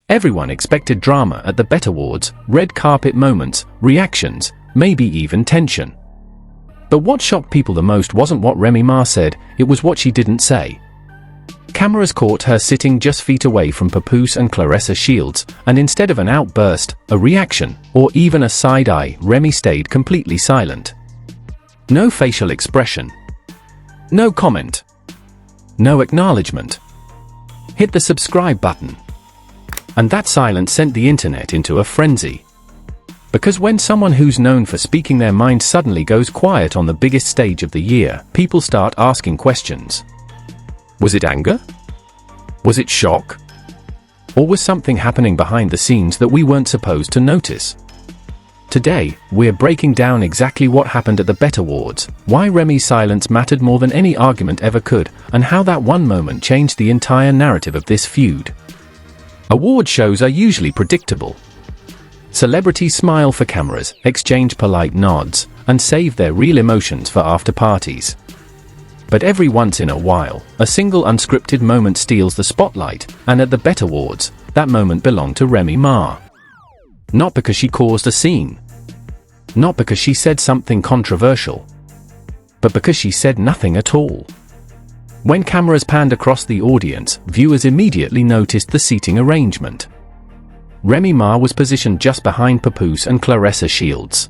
Everyone expected drama at the Bet Awards, red carpet moments, reactions, maybe even tension. But what shocked people the most wasn't what Remy Ma said, it was what she didn't say. Cameras caught her sitting just feet away from Papoose and Claressa Shields, and instead of an outburst, a reaction, or even a side eye, Remy stayed completely silent. No facial expression. No comment. No acknowledgement. Hit the subscribe button. And that silence sent the internet into a frenzy. Because when someone who's known for speaking their mind suddenly goes quiet on the biggest stage of the year, people start asking questions. Was it anger? Was it shock? Or was something happening behind the scenes that we weren't supposed to notice? Today, we're breaking down exactly what happened at the Bet Awards, why Remy's silence mattered more than any argument ever could, and how that one moment changed the entire narrative of this feud. Award shows are usually predictable. Celebrities smile for cameras, exchange polite nods, and save their real emotions for after parties. But every once in a while, a single unscripted moment steals the spotlight, and at the Bet Awards, that moment belonged to Remy Ma. Not because she caused a scene. Not because she said something controversial. But because she said nothing at all. When cameras panned across the audience, viewers immediately noticed the seating arrangement. Remy Ma was positioned just behind Papoose and Claressa Shields.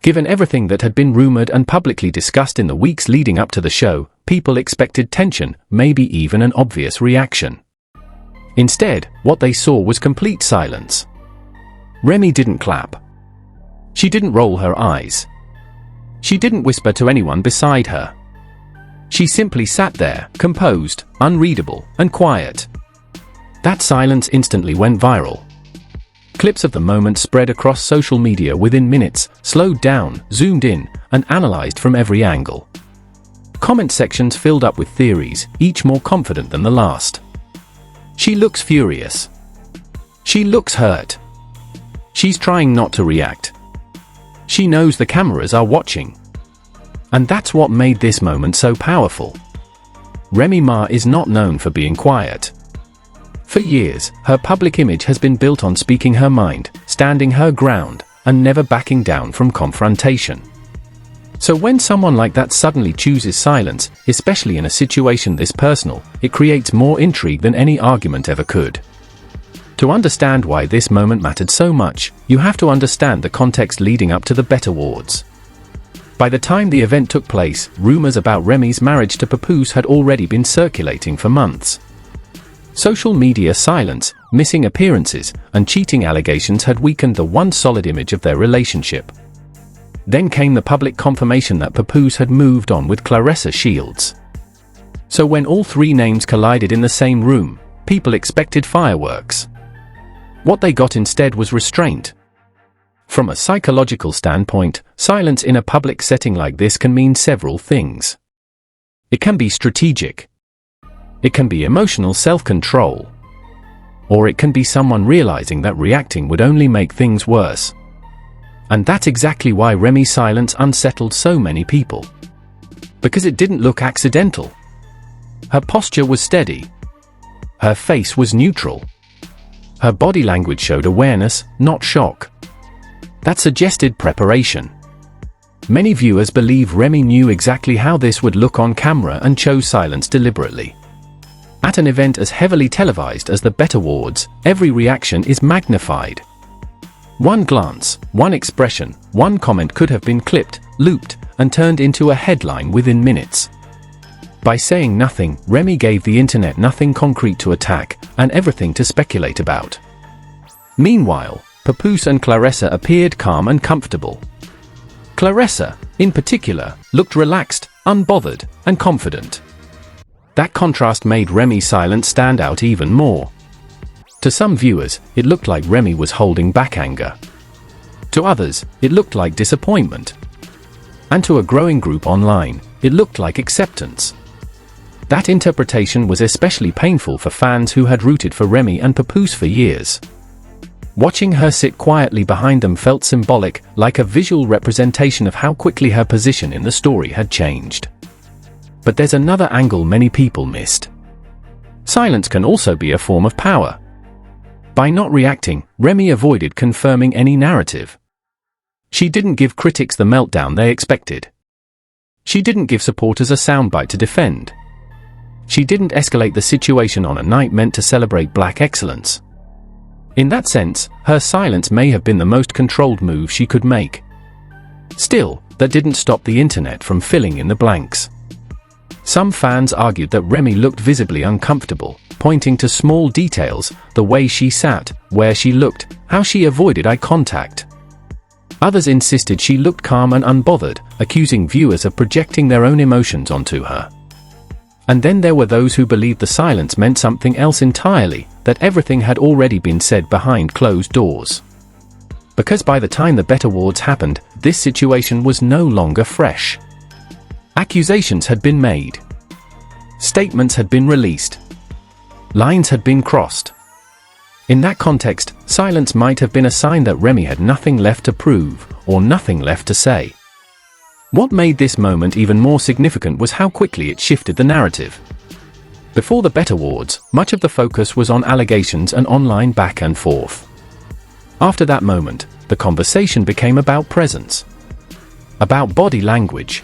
Given everything that had been rumored and publicly discussed in the weeks leading up to the show, people expected tension, maybe even an obvious reaction. Instead, what they saw was complete silence. Remy didn't clap. She didn't roll her eyes. She didn't whisper to anyone beside her. She simply sat there, composed, unreadable, and quiet. That silence instantly went viral. Clips of the moment spread across social media within minutes, slowed down, zoomed in, and analyzed from every angle. Comment sections filled up with theories, each more confident than the last. She looks furious. She looks hurt. She's trying not to react. She knows the cameras are watching. And that's what made this moment so powerful. Remy Ma is not known for being quiet. For years, her public image has been built on speaking her mind, standing her ground, and never backing down from confrontation. So when someone like that suddenly chooses silence, especially in a situation this personal, it creates more intrigue than any argument ever could. To understand why this moment mattered so much, you have to understand the context leading up to the Bet Awards. By the time the event took place, rumors about Remy's marriage to Papoose had already been circulating for months. Social media silence, missing appearances, and cheating allegations had weakened the once solid image of their relationship. Then came the public confirmation that Papoose had moved on with Claressa Shields. So when all three names collided in the same room, people expected fireworks. What they got instead was restraint. From a psychological standpoint, silence in a public setting like this can mean several things. It can be strategic. It can be emotional self-control. Or it can be someone realizing that reacting would only make things worse. And that's exactly why Remy's silence unsettled so many people. Because it didn't look accidental. Her posture was steady. Her face was neutral. Her body language showed awareness, not shock. That suggested preparation. Many viewers believe Remy knew exactly how this would look on camera and chose silence deliberately. At an event as heavily televised as the Bet Awards, every reaction is magnified. One glance, one expression, one comment could have been clipped, looped, and turned into a headline within minutes. By saying nothing, Remy gave the internet nothing concrete to attack, and everything to speculate about. Meanwhile, Papoose and Claressa appeared calm and comfortable. Claressa, in particular, looked relaxed, unbothered, and confident. That contrast made Remy's silence stand out even more. To some viewers, it looked like Remy was holding back anger. To others, it looked like disappointment. And to a growing group online, it looked like acceptance. That interpretation was especially painful for fans who had rooted for Remy and Papoose for years. Watching her sit quietly behind them felt symbolic, like a visual representation of how quickly her position in the story had changed. But there's another angle many people missed. Silence can also be a form of power. By not reacting, Remy avoided confirming any narrative. She didn't give critics the meltdown they expected. She didn't give supporters a soundbite to defend. She didn't escalate the situation on a night meant to celebrate black excellence. In that sense, her silence may have been the most controlled move she could make. Still, that didn't stop the internet from filling in the blanks. Some fans argued that Remy looked visibly uncomfortable, pointing to small details, the way she sat, where she looked, how she avoided eye contact. Others insisted she looked calm and unbothered, accusing viewers of projecting their own emotions onto her. And then there were those who believed the silence meant something else entirely, that everything had already been said behind closed doors. Because by the time the Bet Awards happened, this situation was no longer fresh. Accusations had been made. Statements had been released. Lines had been crossed. In that context, silence might have been a sign that Remy had nothing left to prove, or nothing left to say. What made this moment even more significant was how quickly it shifted the narrative. Before the Bet Awards, much of the focus was on allegations and online back and forth. After that moment, the conversation became about presence. About body language.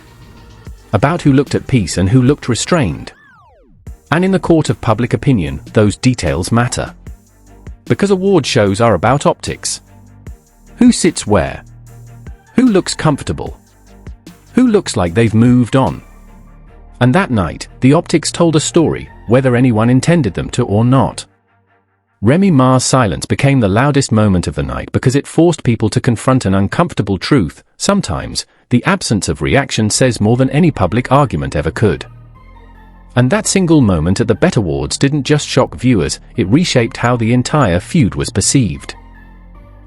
About who looked at peace and who looked restrained. And in the court of public opinion, those details matter. Because award shows are about optics. Who sits where? Who looks comfortable? Who looks like they've moved on? And that night, the optics told a story, whether anyone intended them to or not. Remy Ma's silence became the loudest moment of the night because it forced people to confront an uncomfortable truth. Sometimes, the absence of reaction says more than any public argument ever could. And that single moment at the Bet Awards didn't just shock viewers, it reshaped how the entire feud was perceived.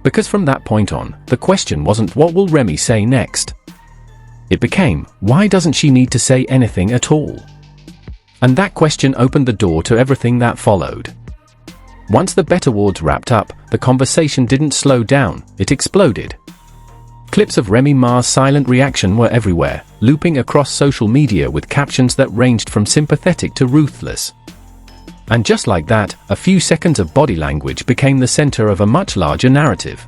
Because from that point on, the question wasn't what will Remy say next? It became, why doesn't she need to say anything at all? And that question opened the door to everything that followed. Once the Bet Awards wrapped up, the conversation didn't slow down, it exploded. Clips of Remy Ma's silent reaction were everywhere, looping across social media with captions that ranged from sympathetic to ruthless. And just like that, a few seconds of body language became the center of a much larger narrative.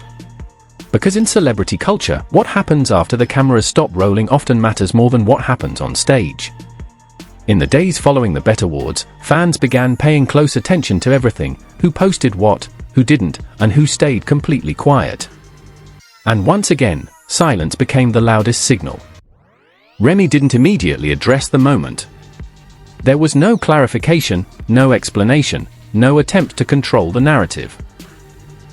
Because in celebrity culture, what happens after the cameras stop rolling often matters more than what happens on stage. In the days following the Bet Awards, fans began paying close attention to everything, who posted what, who didn't, and who stayed completely quiet. And once again, silence became the loudest signal. Remy didn't immediately address the moment. There was no clarification, no explanation, no attempt to control the narrative.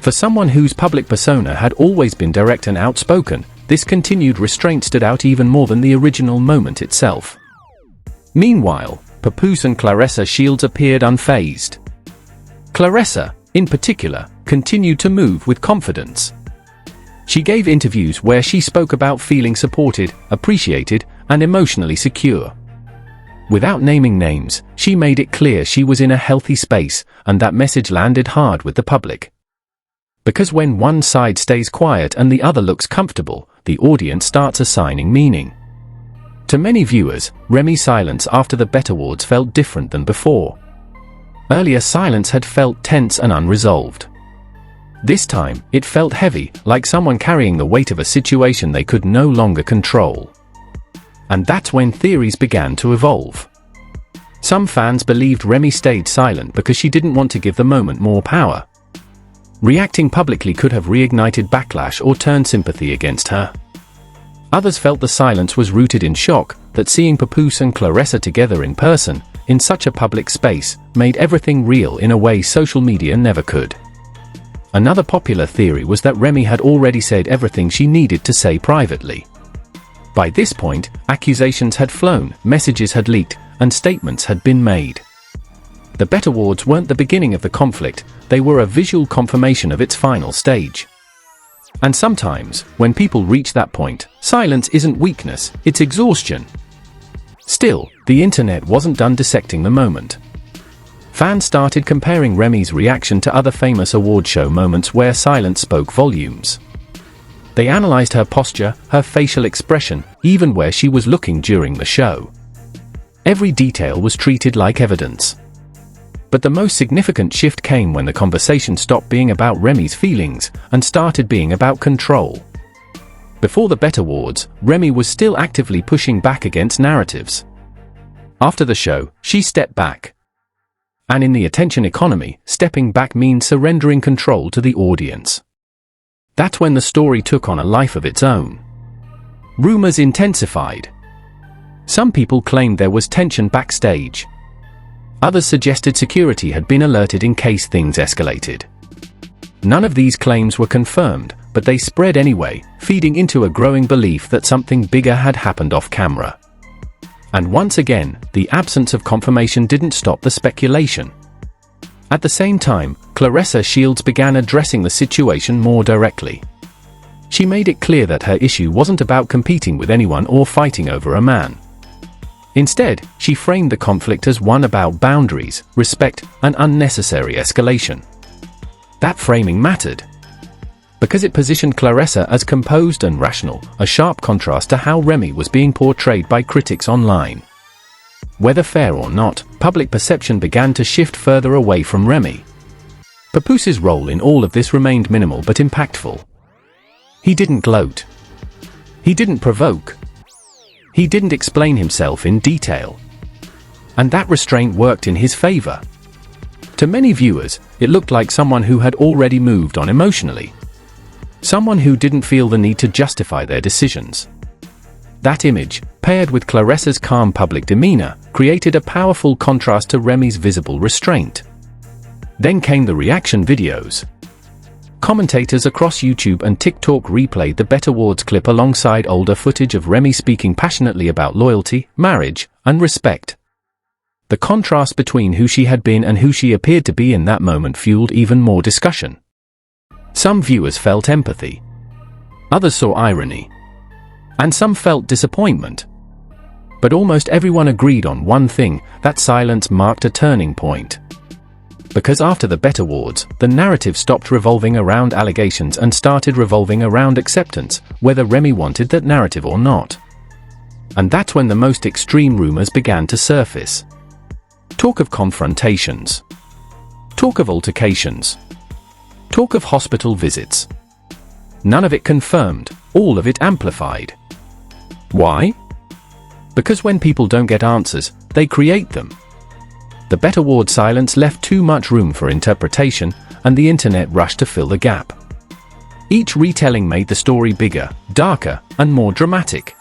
For someone whose public persona had always been direct and outspoken, this continued restraint stood out even more than the original moment itself. Meanwhile, Papoose and Claressa Shields appeared unfazed. Claressa, in particular, continued to move with confidence. She gave interviews where she spoke about feeling supported, appreciated, and emotionally secure. Without naming names, she made it clear she was in a healthy space, and that message landed hard with the public. Because when one side stays quiet and the other looks comfortable, the audience starts assigning meaning. To many viewers, Remy's silence after the Bet Awards felt different than before. Earlier silence had felt tense and unresolved. This time, it felt heavy, like someone carrying the weight of a situation they could no longer control. And that's when theories began to evolve. Some fans believed Remy stayed silent because she didn't want to give the moment more power. Reacting publicly could have reignited backlash or turned sympathy against her. Others felt the silence was rooted in shock, that seeing Papoose and Claressa together in person, in such a public space, made everything real in a way social media never could. Another popular theory was that Remy had already said everything she needed to say privately. By this point, accusations had flown, messages had leaked, and statements had been made. The Bet Awards weren't the beginning of the conflict, they were a visual confirmation of its final stage. And sometimes, when people reach that point, silence isn't weakness, it's exhaustion. Still, the internet wasn't done dissecting the moment. Fans started comparing Remy's reaction to other famous award show moments where silence spoke volumes. They analyzed her posture, her facial expression, even where she was looking during the show. Every detail was treated like evidence. But the most significant shift came when the conversation stopped being about Remy's feelings and started being about control. Before the Bet Awards, Remy was still actively pushing back against narratives. After the show, she stepped back. And in the attention economy, stepping back means surrendering control to the audience. That's when the story took on a life of its own. Rumors intensified. Some people claimed there was tension backstage. Others suggested security had been alerted in case things escalated. None of these claims were confirmed, but they spread anyway, feeding into a growing belief that something bigger had happened off camera. And once again, the absence of confirmation didn't stop the speculation. At the same time, Claressa Shields began addressing the situation more directly. She made it clear that her issue wasn't about competing with anyone or fighting over a man. Instead, she framed the conflict as one about boundaries, respect, and unnecessary escalation. That framing mattered, because it positioned Claressa as composed and rational, a sharp contrast to how Remy was being portrayed by critics online. Whether fair or not, public perception began to shift further away from Remy. Papooses' role in all of this remained minimal but impactful. He didn't gloat. He didn't provoke. He didn't explain himself in detail. And that restraint worked in his favor. To many viewers, it looked like someone who had already moved on emotionally. Someone who didn't feel the need to justify their decisions. That image, paired with Claressa's calm public demeanor, created a powerful contrast to Remy's visible restraint. Then came the reaction videos. Commentators across YouTube and TikTok replayed the Bet Awards clip alongside older footage of Remy speaking passionately about loyalty, marriage, and respect. The contrast between who she had been and who she appeared to be in that moment fueled even more discussion. Some viewers felt empathy. Others saw irony. And some felt disappointment. But almost everyone agreed on one thing: that silence marked a turning point. Because after the Bet Awards, the narrative stopped revolving around allegations and started revolving around acceptance, whether Remy wanted that narrative or not. And that's when the most extreme rumors began to surface. Talk of confrontations. Talk of altercations. Talk of hospital visits. None of it confirmed, all of it amplified. Why? Because when people don't get answers, they create them. The Bet Award silence left too much room for interpretation, and the internet rushed to fill the gap. Each retelling made the story bigger, darker, and more dramatic.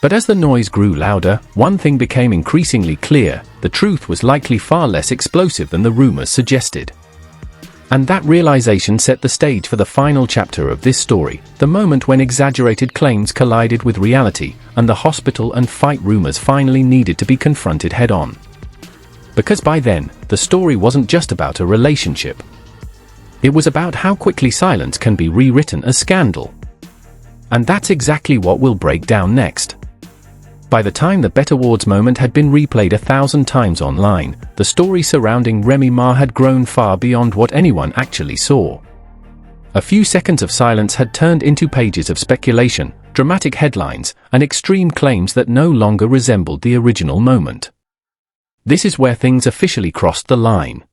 But as the noise grew louder, one thing became increasingly clear: the truth was likely far less explosive than the rumors suggested. And that realization set the stage for the final chapter of this story, the moment when exaggerated claims collided with reality, and the hospital and fight rumors finally needed to be confronted head-on. Because by then, the story wasn't just about a relationship. It was about how quickly silence can be rewritten as scandal. And that's exactly what we'll break down next. By the time the Bet Awards moment had been replayed 1,000 times online, the story surrounding Remy Ma had grown far beyond what anyone actually saw. A few seconds of silence had turned into pages of speculation, dramatic headlines, and extreme claims that no longer resembled the original moment. This is where things officially crossed the line.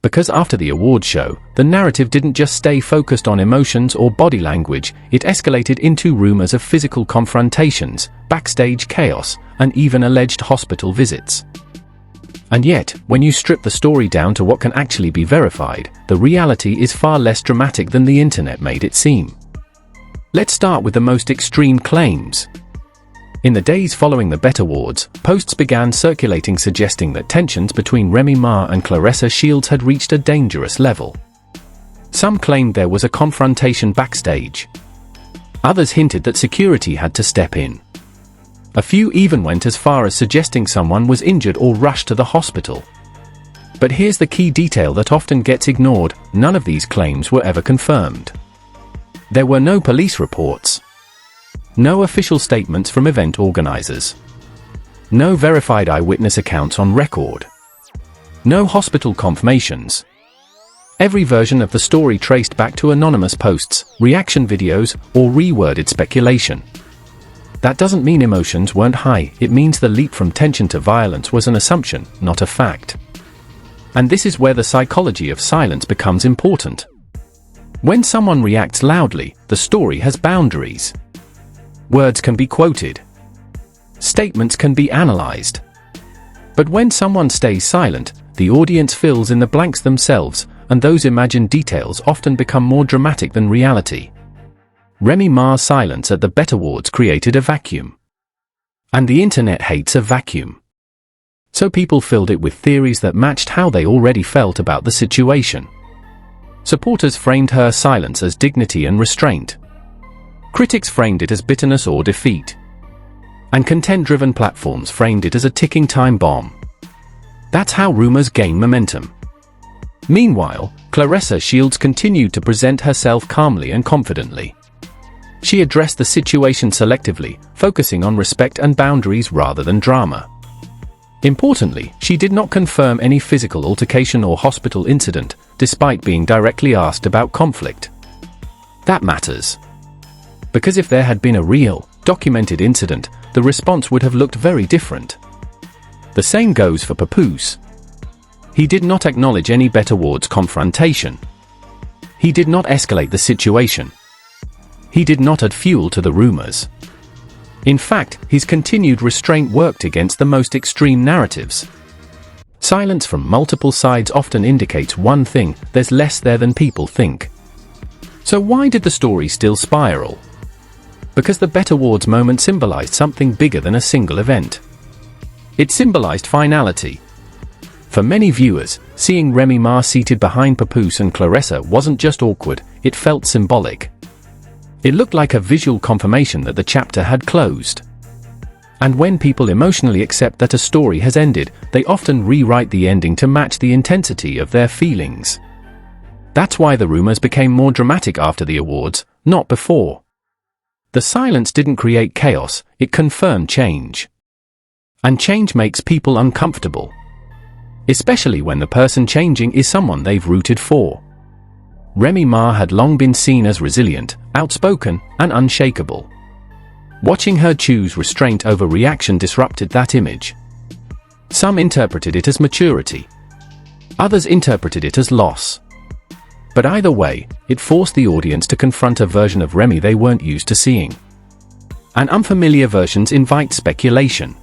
Because after the awards show, the narrative didn't just stay focused on emotions or body language, it escalated into rumors of physical confrontations, backstage chaos, and even alleged hospital visits. And yet, when you strip the story down to what can actually be verified, the reality is far less dramatic than the internet made it seem. Let's start with the most extreme claims. In the days following the Bet Awards, posts began circulating suggesting that tensions between Remy Ma and Claressa Shields had reached a dangerous level. Some claimed there was a confrontation backstage. Others hinted that security had to step in. A few even went as far as suggesting someone was injured or rushed to the hospital. But here's the key detail that often gets ignored: none of these claims were ever confirmed. There were no police reports. No official statements from event organizers. No verified eyewitness accounts on record. No hospital confirmations. Every version of the story traced back to anonymous posts, reaction videos, or reworded speculation. That doesn't mean emotions weren't high, it means the leap from tension to violence was an assumption, not a fact. And this is where the psychology of silence becomes important. When someone reacts loudly, the story has boundaries. Words can be quoted. Statements can be analyzed. But when someone stays silent, the audience fills in the blanks themselves, and those imagined details often become more dramatic than reality. Remy Ma's silence at the BET Awards created a vacuum. And the internet hates a vacuum. So people filled it with theories that matched how they already felt about the situation. Supporters framed her silence as dignity and restraint. Critics framed it as bitterness or defeat. And content-driven platforms framed it as a ticking time bomb. That's how rumors gain momentum. Meanwhile, Claressa Shields continued to present herself calmly and confidently. She addressed the situation selectively, focusing on respect and boundaries rather than drama. Importantly, she did not confirm any physical altercation or hospital incident, despite being directly asked about conflict. That matters. Because if there had been a real, documented incident, the response would have looked very different. The same goes for Papoose. He did not acknowledge any BET Awards confrontation. He did not escalate the situation. He did not add fuel to the rumors. In fact, his continued restraint worked against the most extreme narratives. Silence from multiple sides often indicates one thing: there's less there than people think. So why did the story still spiral? Because the BET Awards moment symbolized something bigger than a single event. It symbolized finality. For many viewers, seeing Remy Ma seated behind Papoose and Claressa wasn't just awkward, it felt symbolic. It looked like a visual confirmation that the chapter had closed. And when people emotionally accept that a story has ended, they often rewrite the ending to match the intensity of their feelings. That's why the rumors became more dramatic after the awards, not before. The silence didn't create chaos, it confirmed change. And change makes people uncomfortable. Especially when the person changing is someone they've rooted for. Remy Ma had long been seen as resilient, outspoken, and unshakable. Watching her choose restraint over reaction disrupted that image. Some interpreted it as maturity. Others interpreted it as loss. But either way, it forced the audience to confront a version of Remy they weren't used to seeing. And unfamiliar versions invite speculation.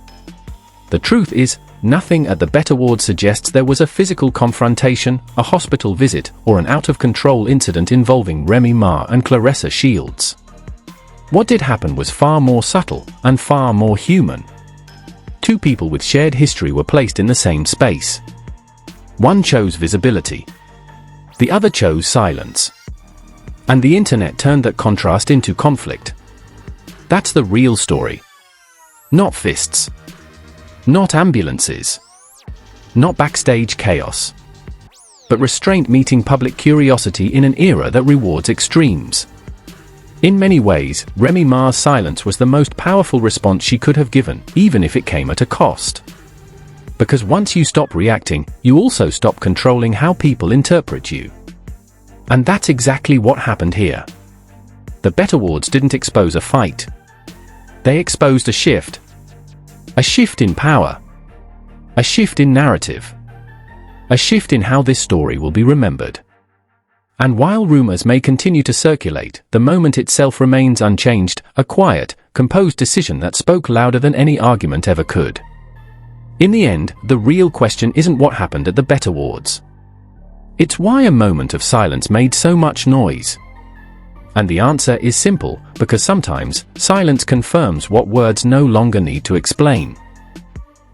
The truth is, nothing at the BET Awards suggests there was a physical confrontation, a hospital visit, or an out-of-control incident involving Remy Ma and Claressa Shields. What did happen was far more subtle, and far more human. Two people with shared history were placed in the same space. One chose visibility. The other chose silence. And the internet turned that contrast into conflict. That's the real story. Not fists. Not ambulances. Not backstage chaos. But restraint meeting public curiosity in an era that rewards extremes. In many ways, Remy Ma's silence was the most powerful response she could have given, even if it came at a cost. Because once you stop reacting, you also stop controlling how people interpret you. And that's exactly what happened here. The BET Awards didn't expose a fight. They exposed a shift. A shift in power. A shift in narrative. A shift in how this story will be remembered. And while rumors may continue to circulate, the moment itself remains unchanged, a quiet, composed decision that spoke louder than any argument ever could. In the end, the real question isn't what happened at the BET Awards. It's why a moment of silence made so much noise. And the answer is simple, because sometimes, silence confirms what words no longer need to explain.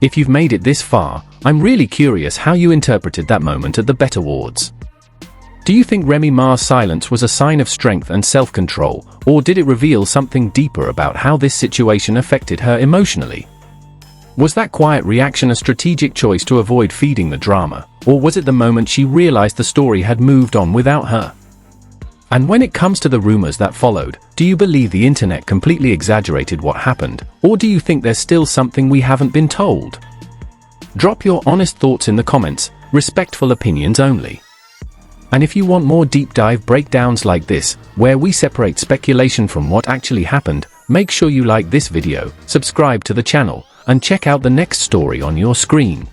If you've made it this far, I'm really curious how you interpreted that moment at the BET Awards. Do you think Remy Ma's silence was a sign of strength and self-control, or did it reveal something deeper about how this situation affected her emotionally? Was that quiet reaction a strategic choice to avoid feeding the drama, or was it the moment she realized the story had moved on without her? And when it comes to the rumors that followed, do you believe the internet completely exaggerated what happened, or do you think there's still something we haven't been told? Drop your honest thoughts in the comments, respectful opinions only. And if you want more deep dive breakdowns like this, where we separate speculation from what actually happened, make sure you like this video, subscribe to the channel, and check out the next story on your screen.